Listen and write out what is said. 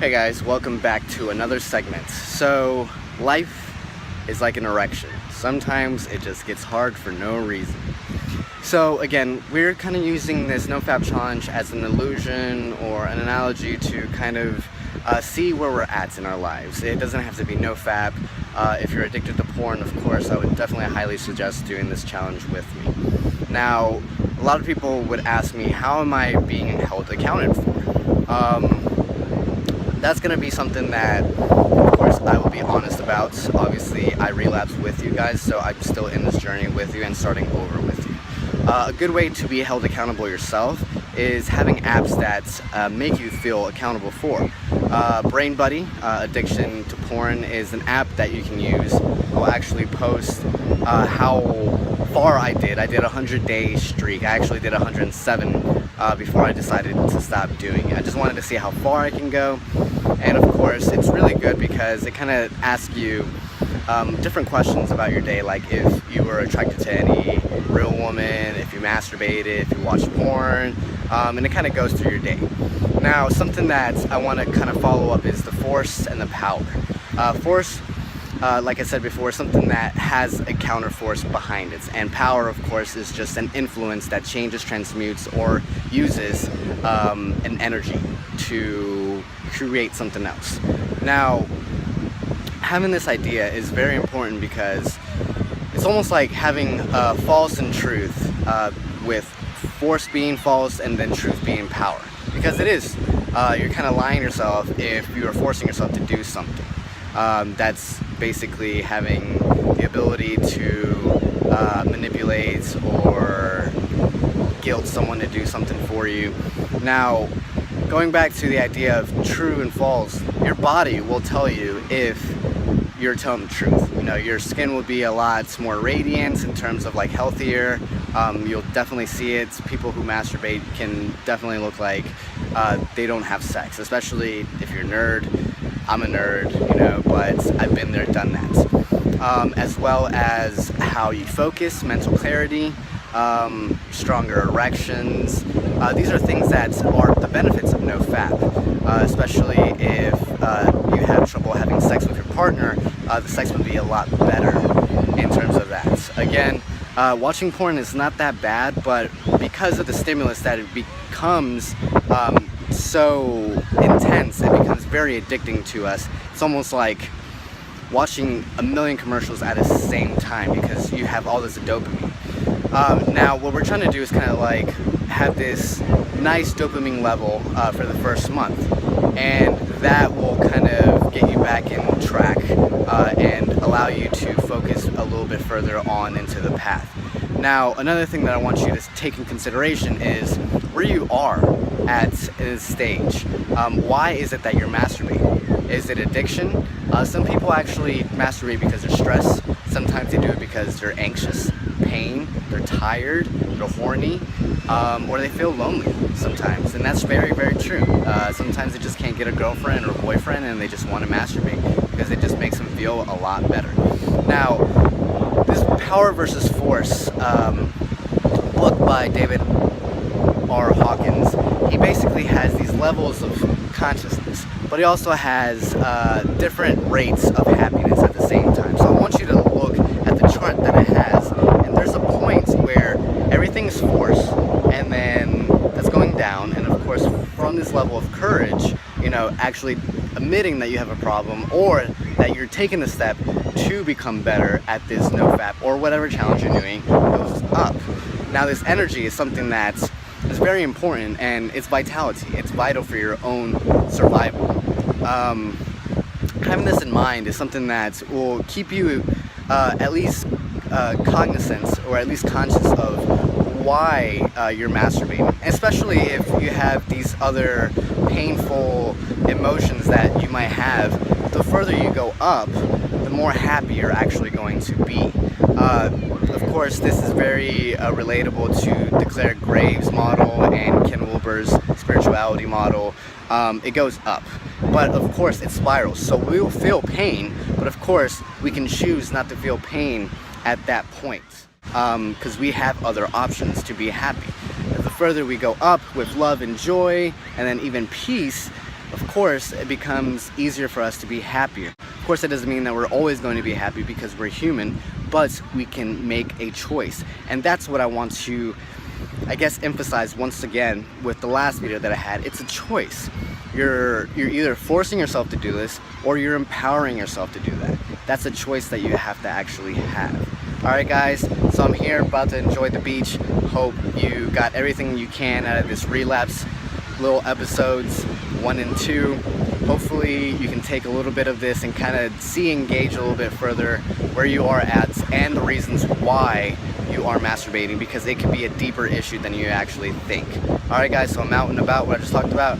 Hey guys, welcome back to another segment. So, life is like an erection. Sometimes it just gets hard for no reason. So again, we're kind of using this NoFap challenge as an illusion or an analogy to kind of see where we're at in our lives. It doesn't have to be NoFap. If you're addicted to porn, of course, I would definitely highly suggest doing this challenge with me. Now, a lot of people would ask me, how am I being held accounted for? That's going to be something that, of course, I will be honest about. Obviously, I relapsed with you guys, so I'm still in this journey with you and starting over with you. A good way to be held accountable yourself is having apps that make you feel accountable for. Brain Buddy, Addiction to Porn, is an app that you can use. I'll actually post how far I did. I did a 100-day streak. I actually did 107 before I decided to stop doing it. I just wanted to see how far I can go. And of course, it's really good because it kind of asks you different questions about your day, like if you were attracted to any real woman, if you masturbated, if you watched porn, and it kind of goes through your day. Now, something that I want to kind of follow up is the force and the power. Force, like I said before, is something that has a counter force behind it, and power, of course, is just an influence that changes, transmutes, or uses an energy to create something else. Now, having this idea is very important because it's almost like having false and truth, with force being false and then truth being power. Because it is, you're kind of lying to yourself if you are forcing yourself to do something. That's basically having the ability to manipulate or guilt someone to do something for you. Now, going back to the idea of true and false, your body will tell you if you're telling the truth. You know, your skin will be a lot more radiant in terms of like healthier. You'll definitely see it. People who masturbate can definitely look like they don't have sex, especially if you're a nerd. I'm a nerd, you know, but I've been there, done that. As well as how you focus, mental clarity, stronger erections. These are things that are the benefits of NoFap, especially if you have trouble having sex with your partner. The sex would be a lot better in terms of that. Again, watching porn is not that bad, but because of the stimulus that it becomes so intense, it becomes very addicting to us. It's almost like watching a million commercials at the same time because you have all this dopamine. Now, what we're trying to do is kind of like have this nice dopamine level for the first month, and that will kind of get you back in track and allow you to focus a little bit further on into the path. Now, another thing that I want you to take in consideration is where you are at this stage. Why is it that you're masturbating? Is it addiction? Some people actually masturbate because they're stressed. Sometimes they do it because they're anxious, pain, they're tired, they're horny, or they feel lonely sometimes. And that's very, very true. Sometimes they just can't get a girlfriend or a boyfriend and they just want to masturbate because it just makes them feel a lot better. Now, this Power versus Force book by David R. Hawkins, he basically has these levels of consciousness, but he also has different rates of happiness at the same time. So I want you to look at the chart that it has, and there's a point where everything's force, and then that's going down, and of course from this level of courage, you know, actually admitting that you have a problem or that you're taking the step to become better at this NoFap or whatever challenge you're doing goes up. Now, this energy is something that's very important, and it's vitality. It's vital for your own survival. Having this in mind is something that will keep you at least cognizant or at least conscious of why you're masturbating, especially if you have these other painful emotions that you might have. The further you go up, the more happy you're actually going to be. Of course, this is very relatable to the Claire Graves model and Ken Wilber's spirituality model. It goes up, but of course it spirals. So we will feel pain, but of course we can choose not to feel pain at that point because we have other options to be happy. The further we go up with love and joy and then even peace, of course it becomes easier for us to be happier. Of course, that doesn't mean that we're always going to be happy because we're human, but we can make a choice. And that's what I want to, I guess, emphasize once again with the last video that I had. It's a choice. You're either forcing yourself to do this or you're empowering yourself to do that. That's a choice that you have to actually have. Alright guys, so I'm here about to enjoy the beach. Hope you got everything you can out of this relapse little episodes 1 and 2. Hopefully you can take a little bit of this and kind of engage a little bit further where you are at and the reasons why you are masturbating, because it can be a deeper issue than you actually think. Alright guys, so I'm out and about what I just talked about.